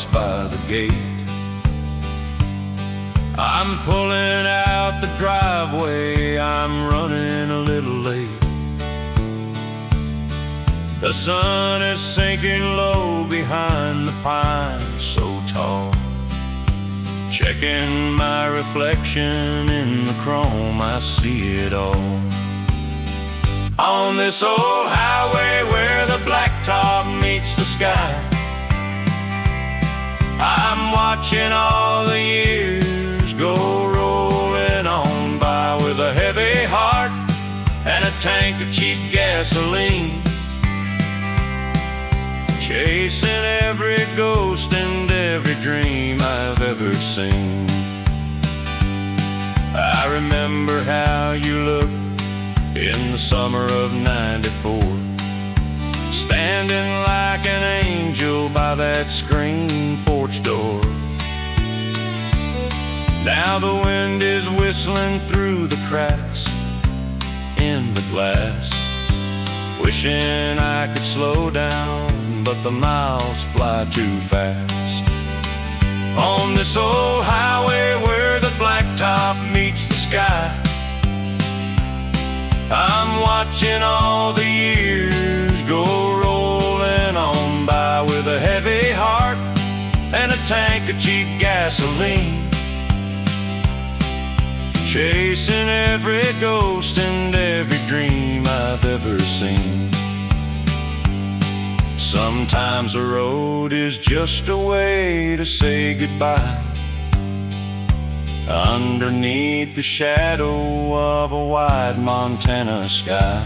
starts by the gate. I'm pulling out the driveway, I'm running a little late. The sun is sinking low behind the pines so tall. Checking my reflection in the chrome, I see it all. On this old highway where the blacktop meets the sky, I'm watching all the years go rolling on by, with a heavy heart and a tank of cheap gasoline, chasing every ghost and every dream I've ever seen. I remember how you looked in the summer of '94, standing like an angel by that screen porch door. Now the wind is whistling through the cracks in the glass, wishing I could slow down, but the miles fly too fast. On this old highway where the blacktop meets the sky, I'm watching all the years go rolling on by, with a heavy heart and a tank of cheap gasoline, chasing every ghost and every dream I've ever seen. Sometimes the road is just a way to say goodbye, underneath the shadow of a wide Montana sky.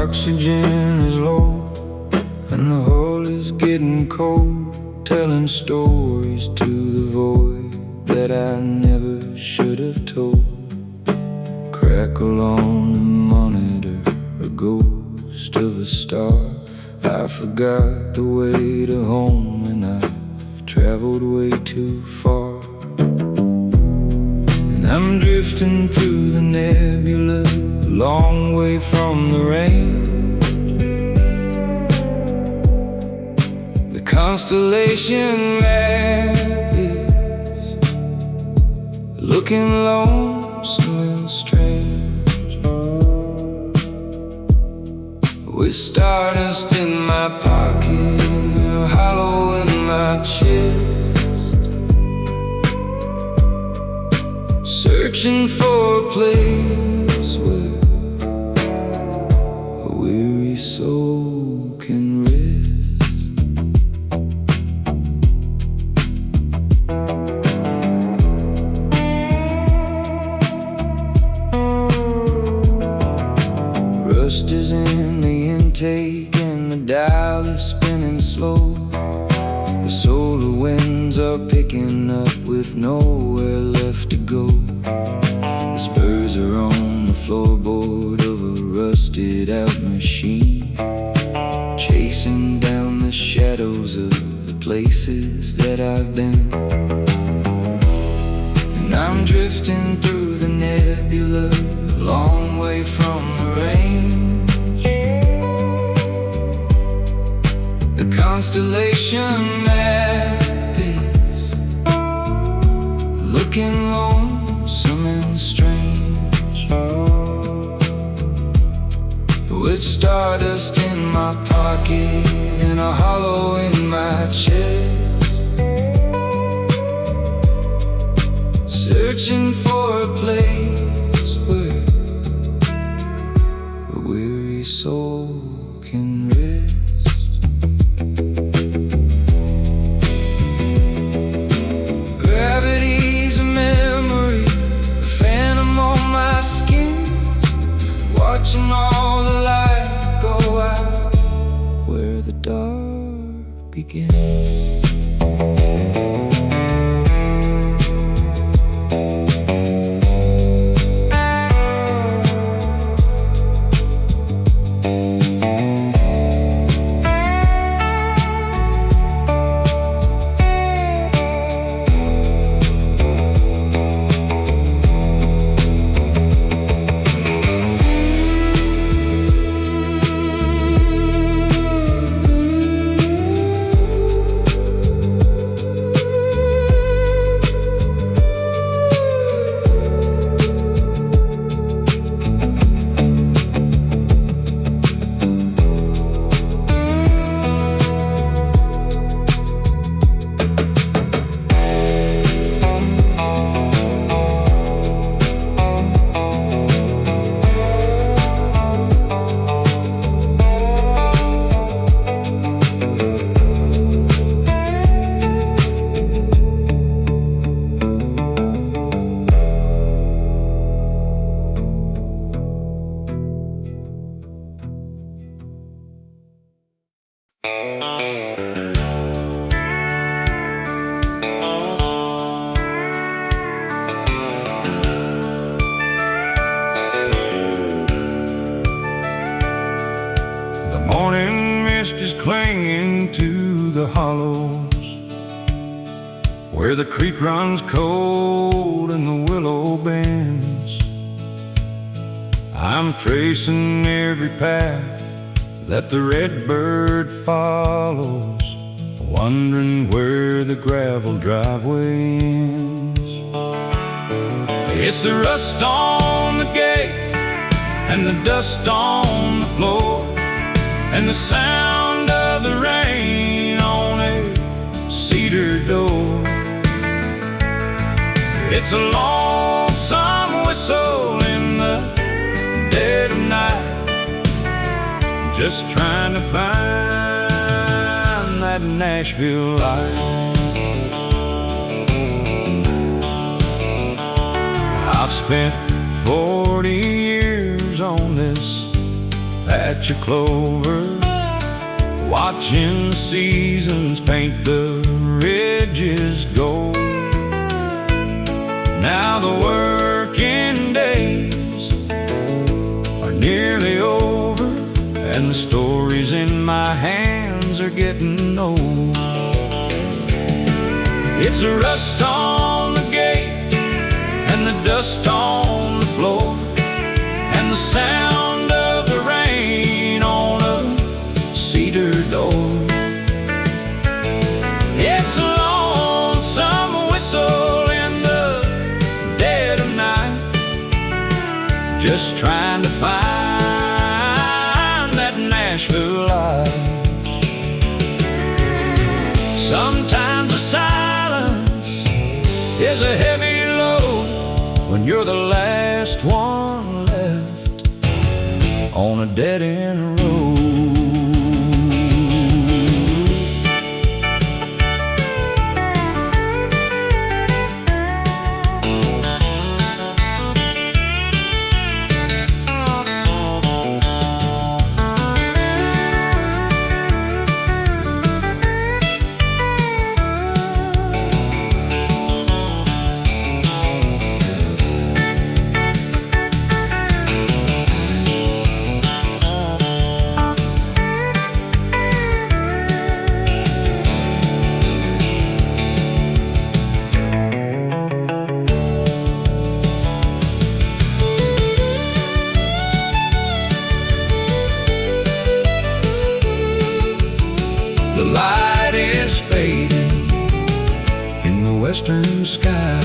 Oxygen is low and the hull is getting cold, telling stories to the void that I never should have told. Crackle on the monitor, a ghost of a star. I forgot the way to home and I've traveled way too far. And I'm drifting through the nebula, a long way from the rain. The constellation map is looking lonesome and strange, with stardust in my pocket and a hollow in my chest, searching for a place where a weary soul can rest. Rust is in the intake and the dial is spinning slow. The solar winds are picking up with nowhere left to go. The spurs are on the floorboard of a rusted out machine, chasing down the shadows of the places that I've been. And I'm drifting through the nebula, a long way from the range. The constellation map is looking lonesome and strange, with stardust in my pocket and a hollow in my chest, searching for a place where a weary soul can rest. Gravity's a memory, a phantom on my skin, watching all the light go out where the dark begins. The morning mist is clinging to the hollows where the creek runs cold and the willow bends. I'm tracing every path that the redbird follows, wondering where the gravel driveway ends. It's the rust on the gate and the dust on the floor, and the sound of the rain on a cedar door. It's a lonesome whistle in the dead of night, just trying to find that Nashville light. I've spent 40 years on this patch of clover, watching the seasons paint the ridges gold. Now the working days are nearly over, and the stories in my hands are getting old. It's the rust on the gate and the dust on the floor, and the sound of the rain on a cedar door. It's a lonesome whistle in the dead of night, just trying to find that Nashville light. Sometimes the silence is a heavy load when you're the last one left on a dead-end road. The light is fading in the western sky.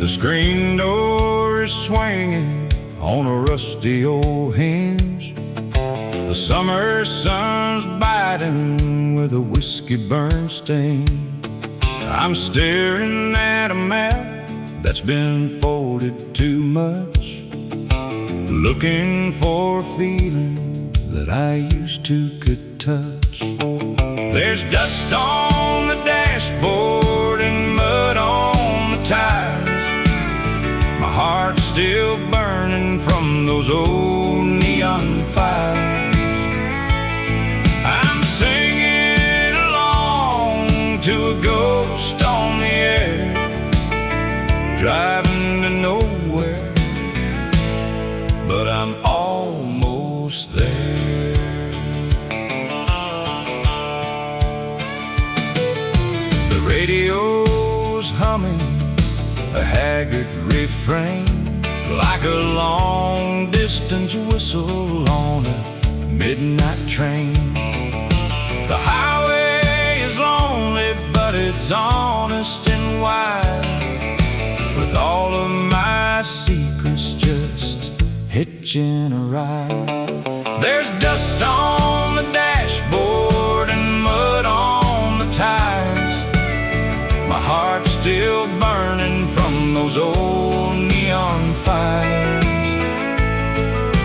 screen door is swinging on a rusty old hinge. The summer sun's biting with a whiskey burn stain. I'm staring at a map that's been folded too much, looking for a feeling that I used to could touch. There's dust on the dashboard and mud on the tires. My heart's still burning from those old neon fires. I'm singing along to a ghost on the air, driving to nowhere, but I'm almost there. The radio's humming a haggard refrain, like a long-distance whistle on a midnight train. The highway is lonely, but it's honest and wide, with all of my secrets just hitching a ride. There's dust on the dashboard and mud on the tires. My heart's still burning from those old neon fires.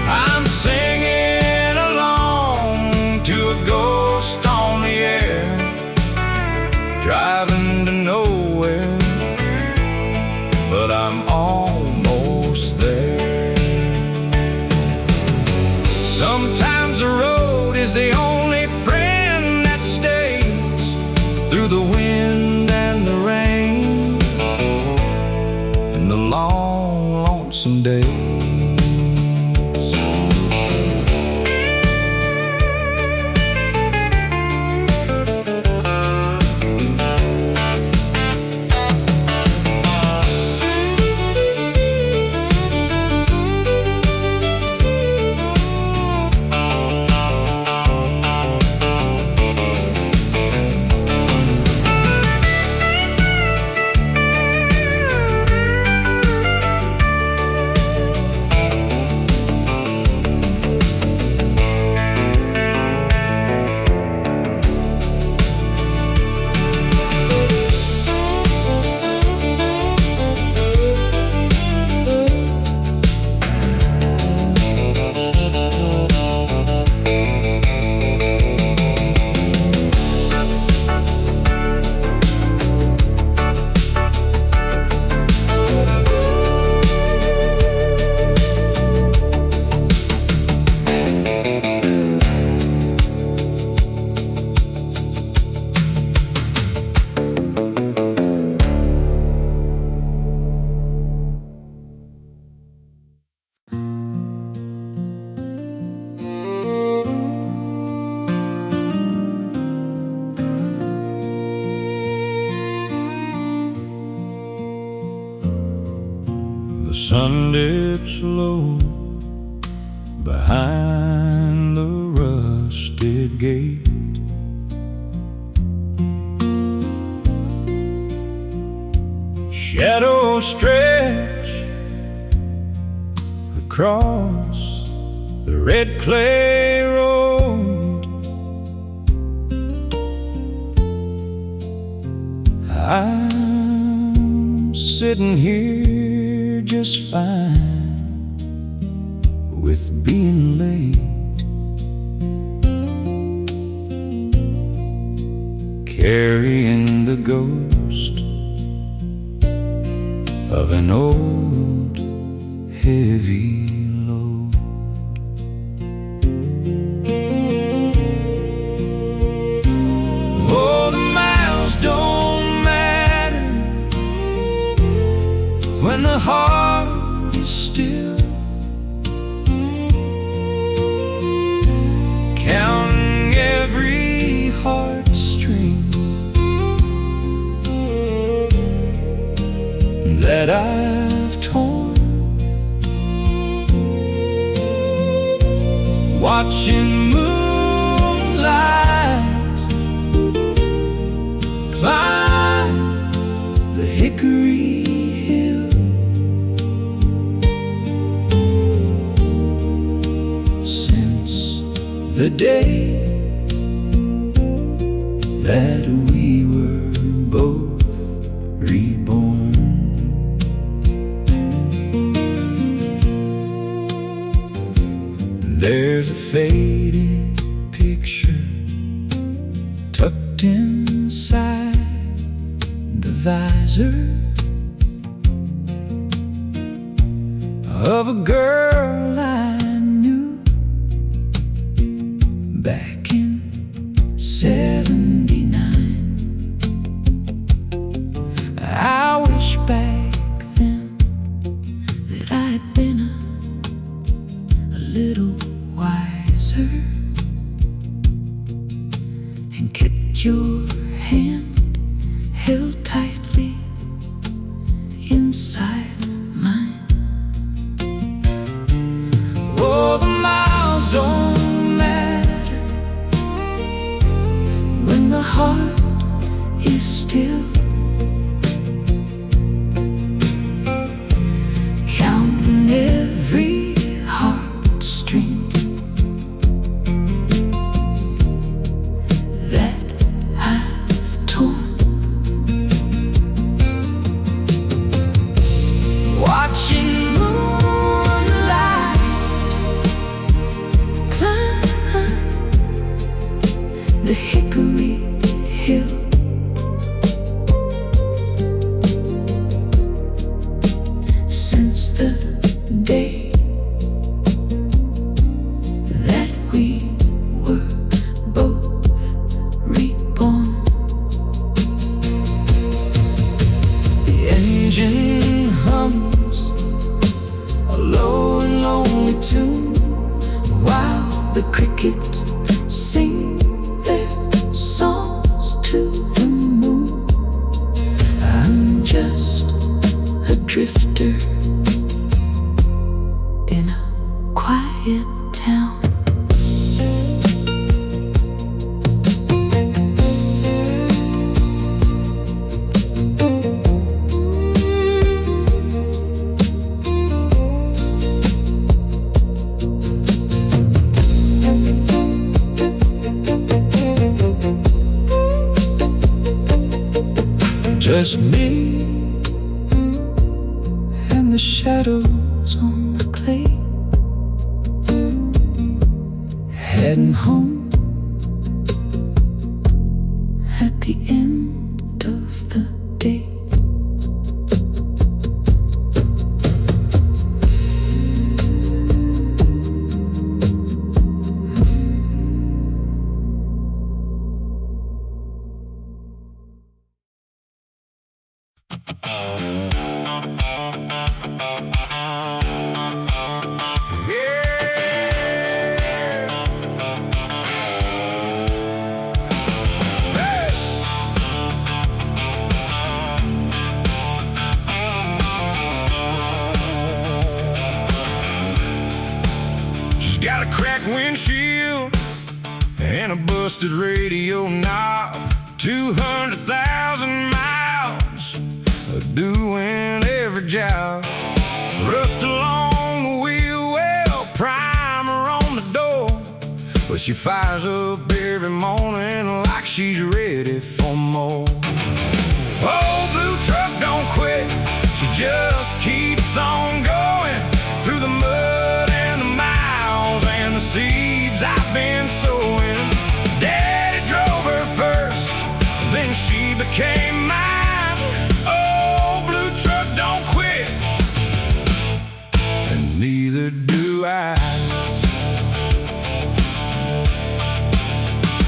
I'm singing along to a ghost on the air, driving to nowhere, but I'm almost there. Sometimes the road is the only friend that stays through the wind and the rain and the long, lonesome days. The sun dips low behind the rusted gate. Shadows stretch across the red clay road. I'm sitting here just fine with being late, carrying the ghost of an old heavy load. Oh, the miles don't matter when the heart is still, counting every heartstring that I've torn, watching moonlight climb the hickory hill. day that we were both reborn. There's a faded picture tucked inside the visor of a girl I knew back in '79. I wish back then that I had been a little wiser and kept your hand held tightly inside mine. Oh, the miles don't matter when the heart is still. Counting every heartstring that I've torn, watching moonlight climb the hickory hill. Since the day that we were both reborn, the engine hums a low and lonely tune while the crickets sing their songs to the moon. I'm just a drifter in a quiet town. Just me and the shadows on the clay, heading home at the end of the day. She's got a cracked windshield and a busted radio knob. 200,000 miles of doing every job. Rust along the wheel well, primer on the door. But she fires up every morning like she's ready for more. Old blue truck don't quit, she just keeps on going through the mud and the miles and the seeds I've been sowing. Daddy drove her first, then she became mine. Old blue truck don't quit, and neither do I.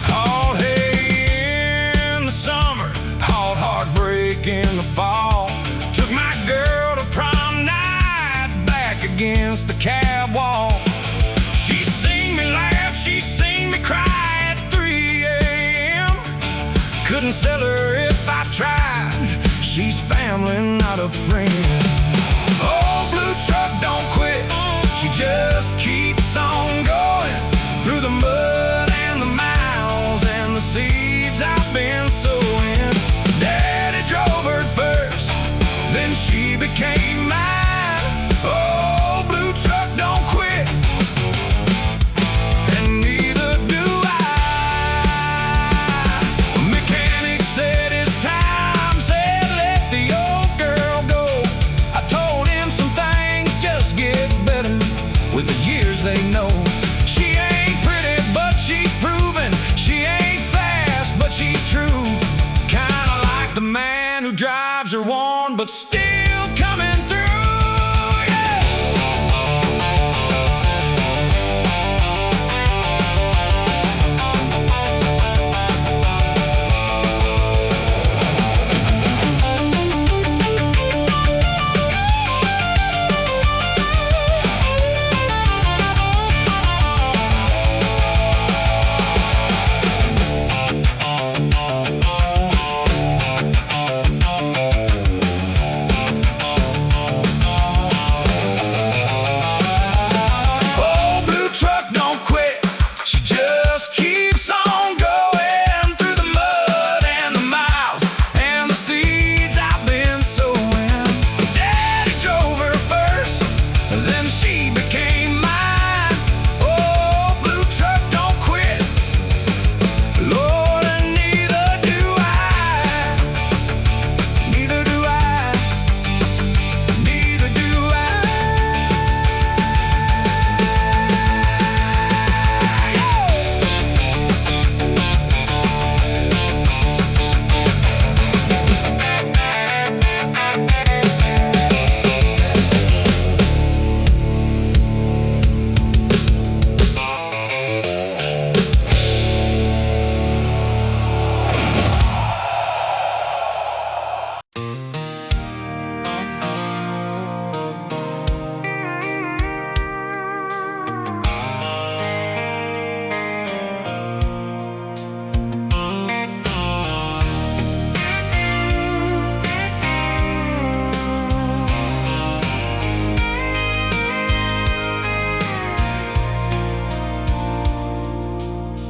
Hauled hay in the summer, hauled heartbreak in the fall. Took my girl to prom night back against the cab wall. She seen me laugh, she seen me cry at 3 a.m. Couldn't sell her if I tried, she's family, not a friend. Old blue truck don't quit, she just keeps on going through the mud and the miles and the seeds I've been sowing. Daddy drove her first, then she became mine. Old blue truck don't quit, and neither do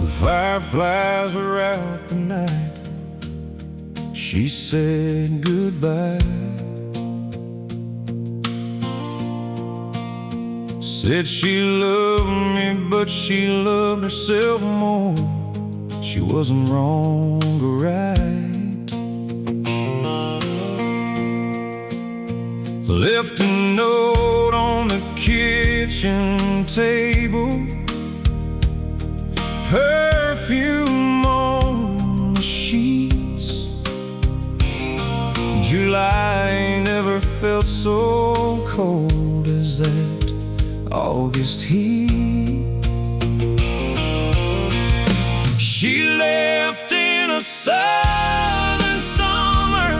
The fireflies were out the night she said goodbye. Said she loved me, but she loved herself more. She wasn't wrong or right. Left a note on the kitchen table, perfume on the sheets. July never felt so cold as that August heat. She left in a southern summer,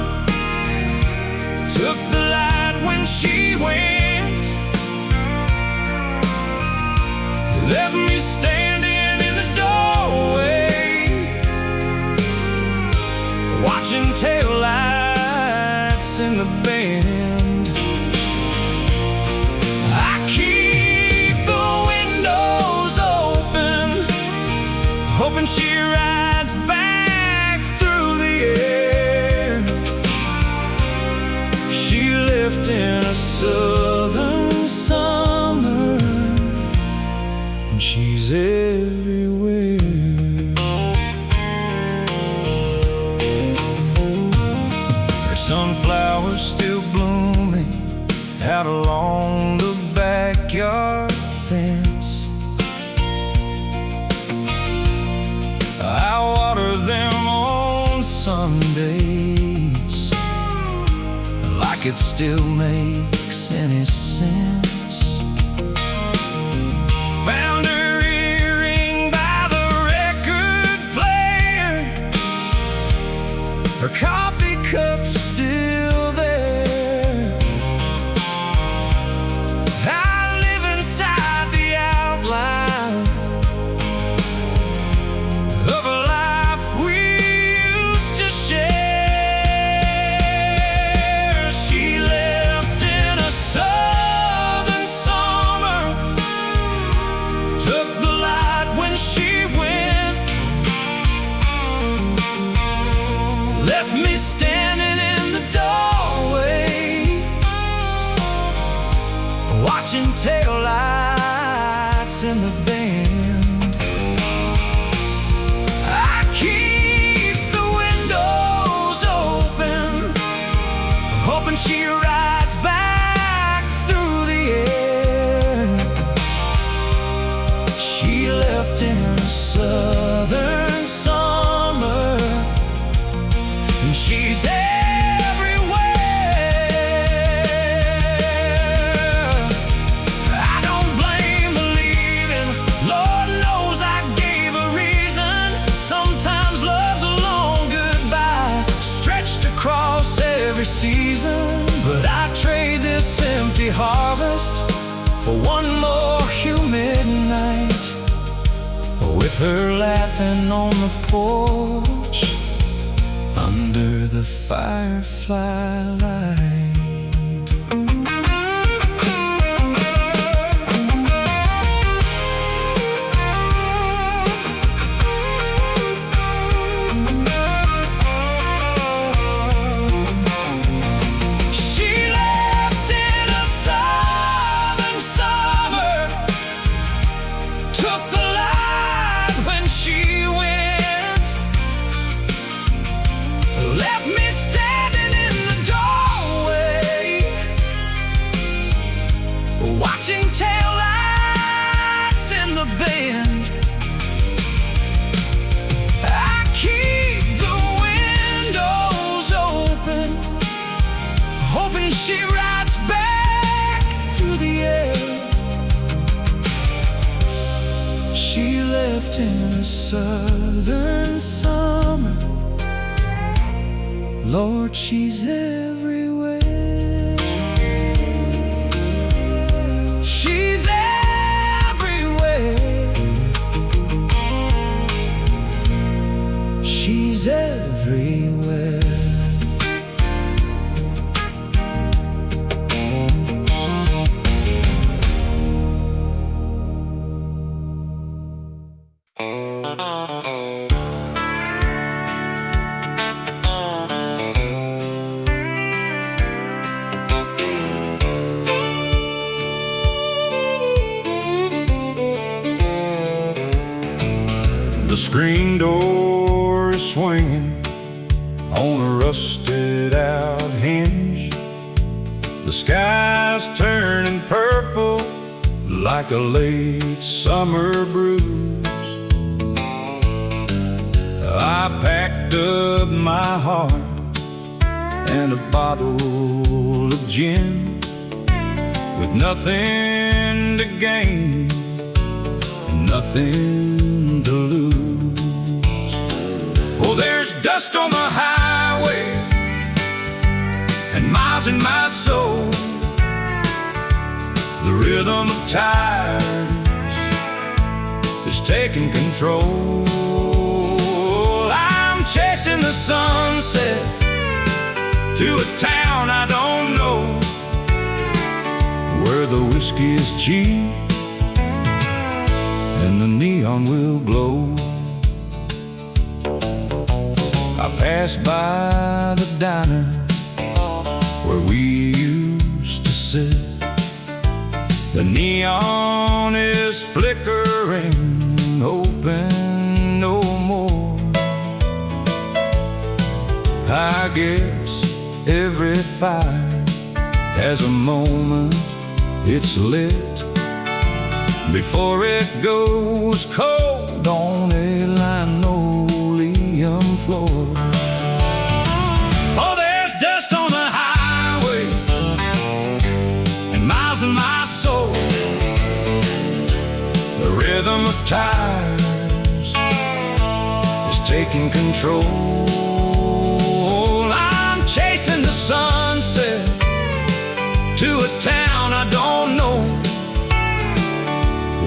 took the light when she went, left me standing in the doorway, watching taillights in the bend. I keep the windows open, hoping she rides back through the air. She left in a southern summer, and she's everywhere. Her sunflowers still blooming out along the backyard fence. I water them on Sundays, like it still makes any sense. Found her earring by the record player, her coffee cup's still there. I live inside the outline of a life we used to share. She left in a southern summer, took the light when she went, left me standing in the doorway, watching taillights in the bend. I keep the windows open, hoping she rides back through the air. She left in a southern summer, and she's everywhere. I don't blame believing, Lord knows I gave a reason. Sometimes love's a long goodbye, stretched across every season. But I trade this empty harvest for one more humid night, with her laughing on the porch under the firefly light. She left in a southern summer, took the light when she went, left me standing in the doorway, watching taillights in the bend. I keep the windows open, hoping she rides back through the air. She left in a southern summer, Lord, she's everywhere. She's everywhere. She's everywhere. The screen door is swinging on a rusted out hinge. The sky's turning purple like a late summer breeze. I packed up my heart and a bottle of gin, with nothing to gain and nothing to lose. Oh, there's dust on the highway and miles in my soul. The rhythm of tires is taking control. I'm chasing the sunset to a town I don't know, where the whiskey is cheap and the neon will glow. I passed by the diner where we used to sit. The neon is flickering, open no more. I guess every fire has a moment it's lit before it goes cold on a linoleum floor. Oh, there's dust on the highway and miles in my soul. The rhythm of tires is taking control. I'm chasing the sunset to a town I don't know,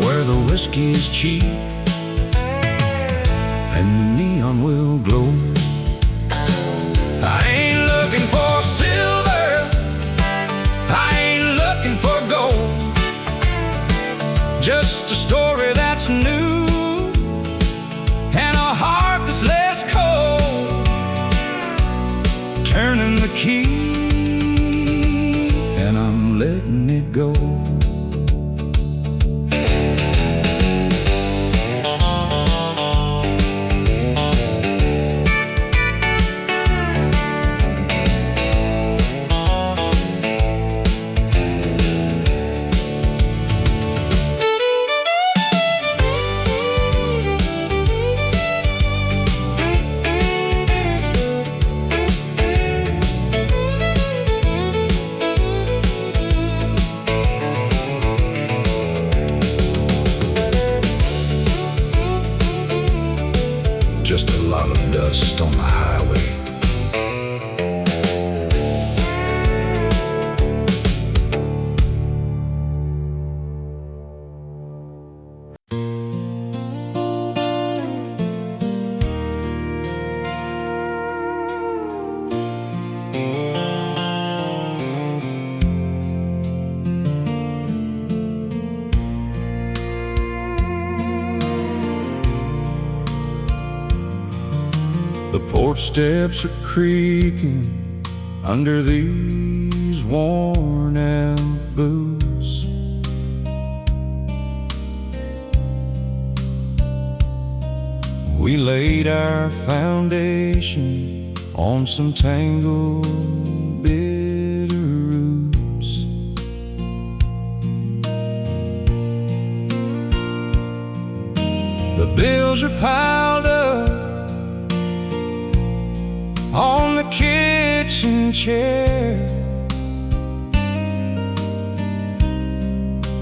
where the whiskey is cheap and the neon will glow. I ain't looking for silver, I ain't looking for gold, just a story that's new and a heart that's less cold. Turning the key and I'm letting it go. Just a lot of dust on the highway. The porch steps are creaking under these worn out boots. We laid our foundation on some tangled bitter roots. The bills are piled up on the kitchen chair,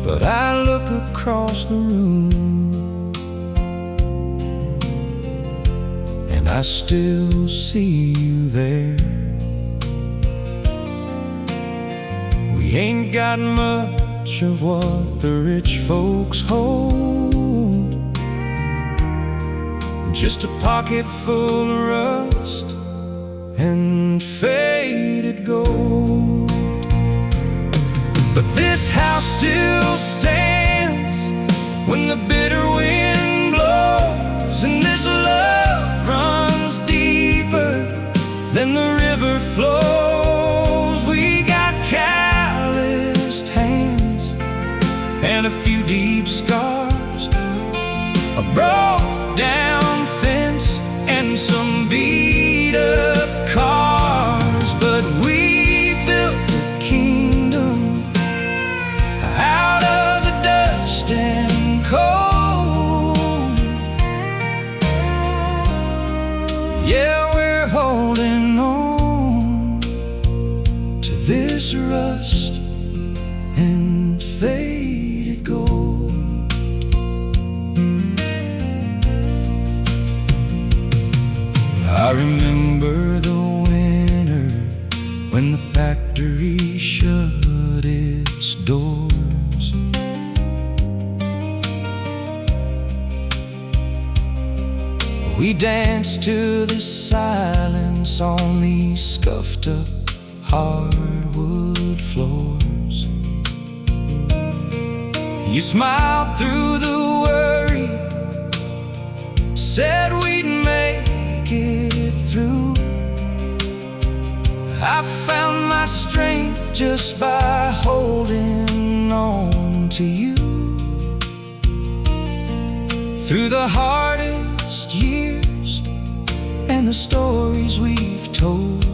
but I look across the room and I still see you there. We ain't got much of what the rich folks hold, just a pocket full of rust and faded gold. But this house still stands when the bitter wind blows, and this Yeah, we're holding on to this rust and faded gold. I remember the winter when the factory shut its doors. We danced to the silence on these scuffed up hardwood floors. You smiled through the worry, said we'd make it through. I found my strength just by holding on to you. Through the hardest years and the stories we've told,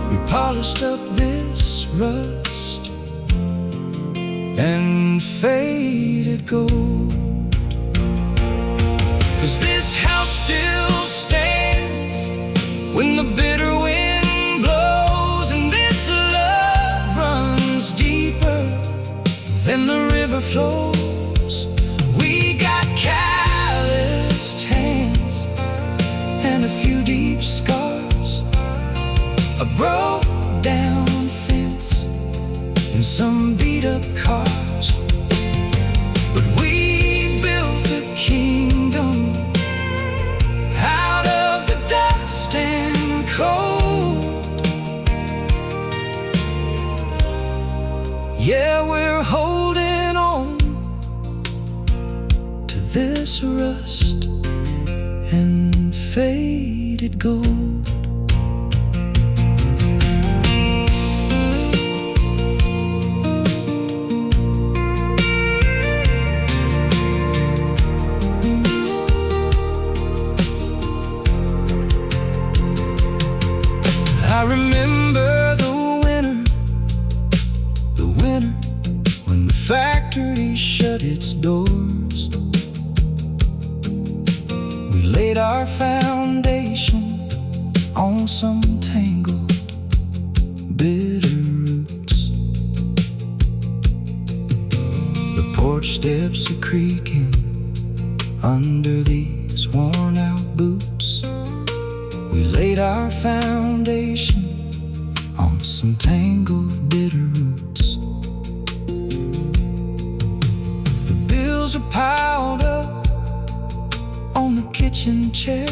we polished up this rust and faded gold. 'Cause this house still stands when the bitter wind blows, and this love runs deeper than the river flows. We got calloused hands and a few deep scars, a broke down fence and some beat up cars. But we built a kingdom out of the dust and cold. Yeah, we're holding on to this rust and faded gold. I remember the winter when the factory shut its doors. We laid our foundation on some tangled, bitter roots. The porch steps are creaking under these worn out boots. We laid our foundation on some tangled, bitter roots. The bills are piled up on the kitchen chair,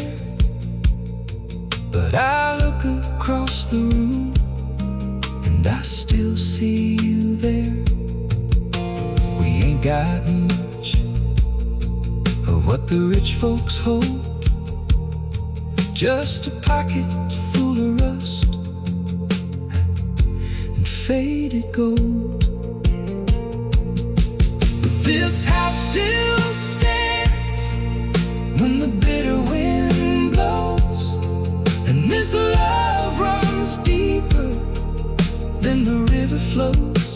but I look across the room and I still see you there. We ain't got much of what the rich folks hold, just a pocket full of rust and faded gold. But this house still stands when the bitter wind blows, and this love runs deeper than the river flows.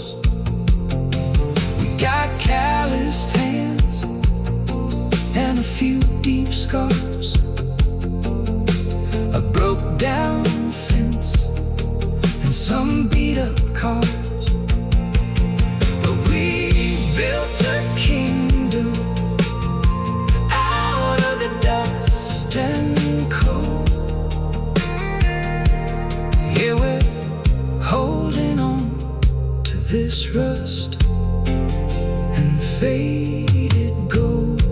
We got calloused hands and a few deep scars, a broke down fence and some beat up cars. But we built a kingdom out of the dust and cold. Yeah, we're holding on to this rust and faded gold.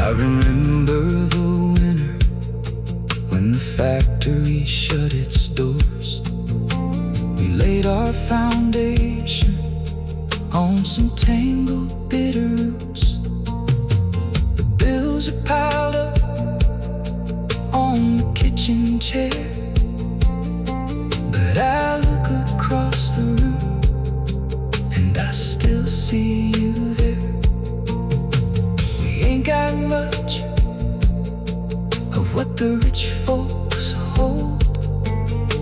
I remember the winter when the factory shut its doors. We laid our foundation on some tangled, bitter roots. The bills are piled up on the kitchen chair, but I look across the room and I still see you there. We ain't got much of what the rich folks hold,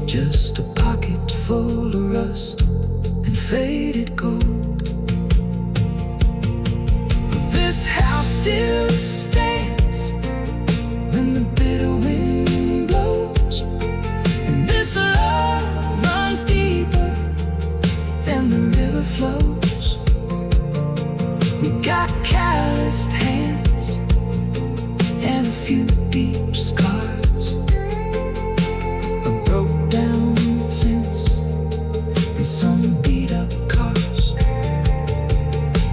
just a pocket full of rust and faded gold. But this house still stands few deep scars, a broke down fence, and some beat up cars.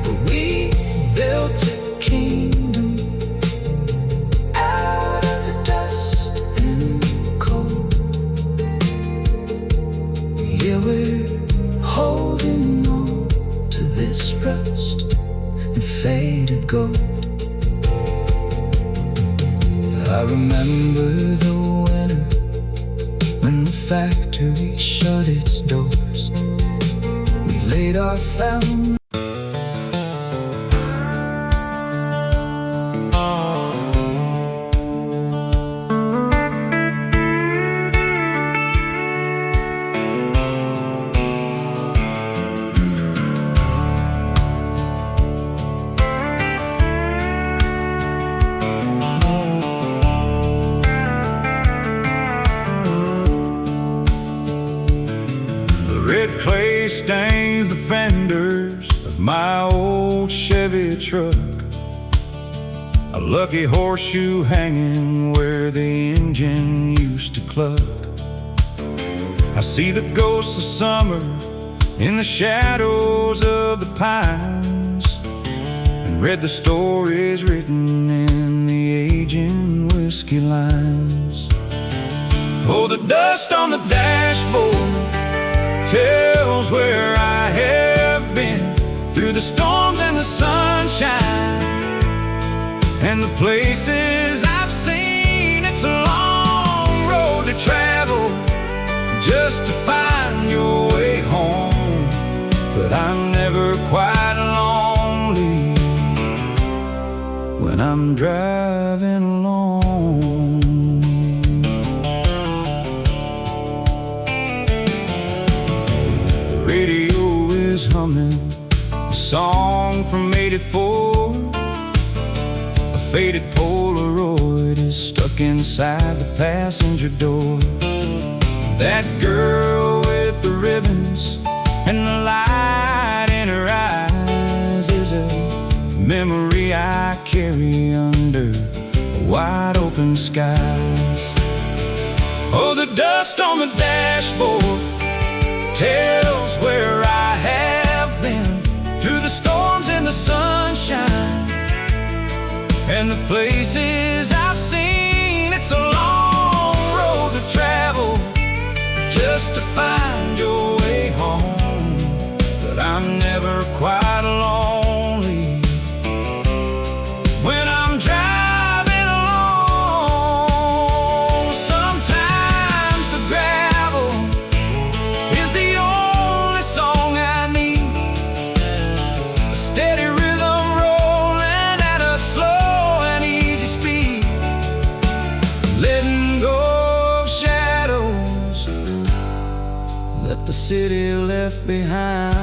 But we built a kingdom out of the dust and cold. Yeah, we're holding on to this rust and faded gold. I remember the winter when the factory shut its doors. We laid our foundation. Red clay stains the fenders of my old Chevy truck, a lucky horseshoe hanging where the engine used to cluck. I see the ghosts of summer in the shadows of the pines, and read the stories written in the aging whiskey lines. Oh, the dust on the dashboard tells where I have been, through the storms and the sunshine, and the places I've seen. It's a long road to travel just to find your way home, but I'm never quite lonely when I'm driving alone. Radio is humming a song from '84. A faded Polaroid is stuck inside the passenger door. That girl with the ribbons and the light in her eyes is a memory I carry under wide open skies. Oh, the dust on the dashboard tells where I have been, through the storms and the sunshine, and the places I've seen. It's a long road to travel just to find your way home, but I'm never quite lonely when I'm driving alone. Sometimes the gravel is the only song I need, a steady rhythm rolling at a slow and easy speed, letting go of shadows, let the city left behind